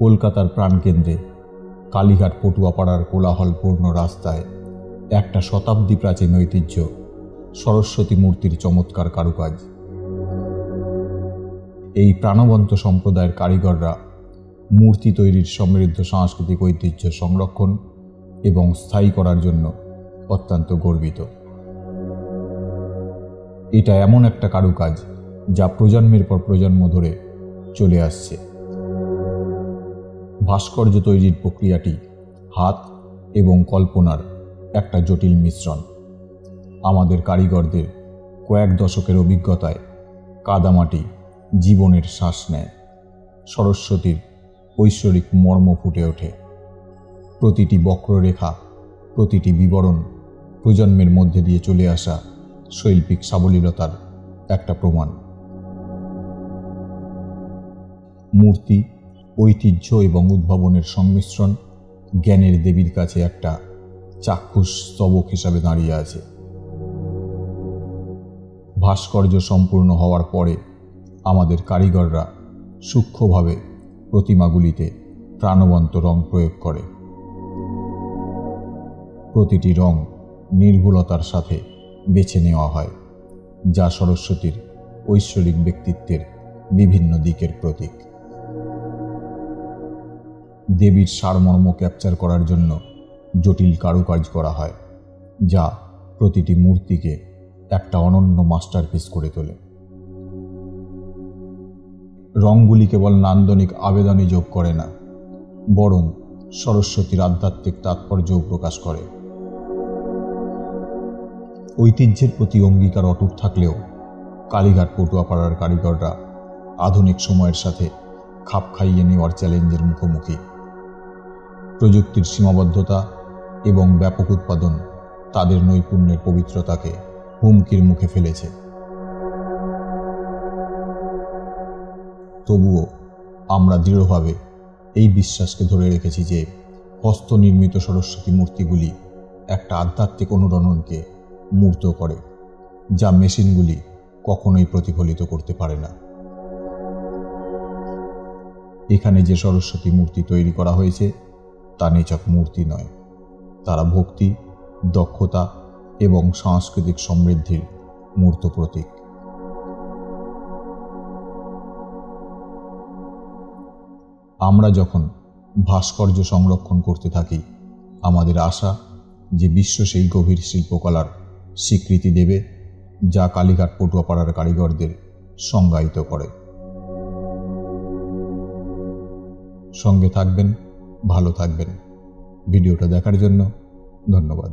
কলকাতার প্রাণকেন্দ্রে কালীঘাট পটুয়াপাড়ার কোলাহলপূর্ণ রাস্তায় একটা শতাব্দী প্রাচীন ঐতিহ্য সরস্বতী মূর্তির চমৎকার কারুকাজ। এই প্রাণবন্ত সম্প্রদায়ের কারিগররা মূর্তি তৈরির সমৃদ্ধ সাংস্কৃতিক ঐতিহ্য সংরক্ষণ এবং স্থায়ী করার জন্য অত্যন্ত গর্বিত। এটা এমন একটা কারুকাজ যা প্রজন্মের পর প্রজন্ম ধরে চলে আসছে। ভাস্কর্য তৈরির প্রক্রিয়াটি হাত এবং কল্পনার একটা জটিল মিশ্রণ। আমাদের কারিগরদের কয়েক দশকের অভিজ্ঞতায় কাদামাটি জীবনের শ্বাস নেয়, সরস্বতীর ঐশ্বরিক মর্ম ফুটে ওঠে। প্রতিটি বক্ররেখা, প্রতিটি বিবরণ প্রজন্মের মধ্যে দিয়ে চলে আসা শৈল্পিক সাবলীলতার একটা প্রমাণ। মূর্তি, ঐতিহ্য এবং উদ্ভাবনের সংমিশ্রণ জ্ঞানের দেবীর কাছে একটা চাক্ষুষ স্তবক হিসাবে দাঁড়িয়ে আছে। ভাস্কর্য সম্পূর্ণ হওয়ার পরে আমাদের কারিগররা সূক্ষ্মভাবে প্রতিমাগুলিতে প্রাণবন্ত রং প্রয়োগ করে। প্রতিটি রং নির্ভুলতার সাথে বেছে নেওয়া হয়, যা সরস্বতীর ঐশ্বরিক ব্যক্তিত্বের বিভিন্ন দিকের প্রতীক। দেবীর সারমর্ম ক্যাপচার করার জন্য জটিল কারুকাজ করা হয়, যা প্রতিটি মূর্তিকে একটা অনন্য মাস্টারপিস করে তোলে। রঙগুলি কেবল নান্দনিক আবেদনই যোগ করে না, বরং সরস্বতীর আধ্যাত্মিক তাৎপর্যও প্রকাশ করে। ঐতিহ্যের প্রতি অঙ্গীকার অটুট থাকলেও কালীঘাট পটুয়াপাড়ার কারিগররা আধুনিক সময়ের সাথে খাপ খাইয়ে নেওয়ার চ্যালেঞ্জের মুখোমুখি। প্রযুক্তির সীমাবদ্ধতা এবং ব্যাপক উৎপাদন তাদের নৈপুণ্যের পবিত্রতাকে হুমকির মুখে ফেলেছে। তবুও আমরা দৃঢ়ভাবে এই বিশ্বাসকে ধরে রেখেছি যে হস্তনির্মিত সরস্বতী মূর্তিগুলি একটা আধ্যাত্মিক অনুরণনকে মূর্ত করে, যা মেশিনগুলি কখনোই প্রতিফলিত করতে পারে না। এখানে যে সরস্বতী মূর্তি তৈরি করা হয়েছে তা নিছক মূর্তি নয়, তারা ভক্তি, দক্ষতা এবং সাংস্কৃতিক সমৃদ্ধির মূর্ত প্রতীক। আমরা যখন ভাস্কর্য সংরক্ষণ করতে থাকি, আমাদের আশা যে বিশ্ব সেই গভীর শিল্পকলার স্বীকৃতি দেবে যা কালীঘাট পটুয়াপাড়ার কারিগরদের সংজ্ঞায়িত করে। সঙ্গে থাকবেন, ভালো থাকবেন। ভিডিওটা দেখার জন্য ধন্যবাদ।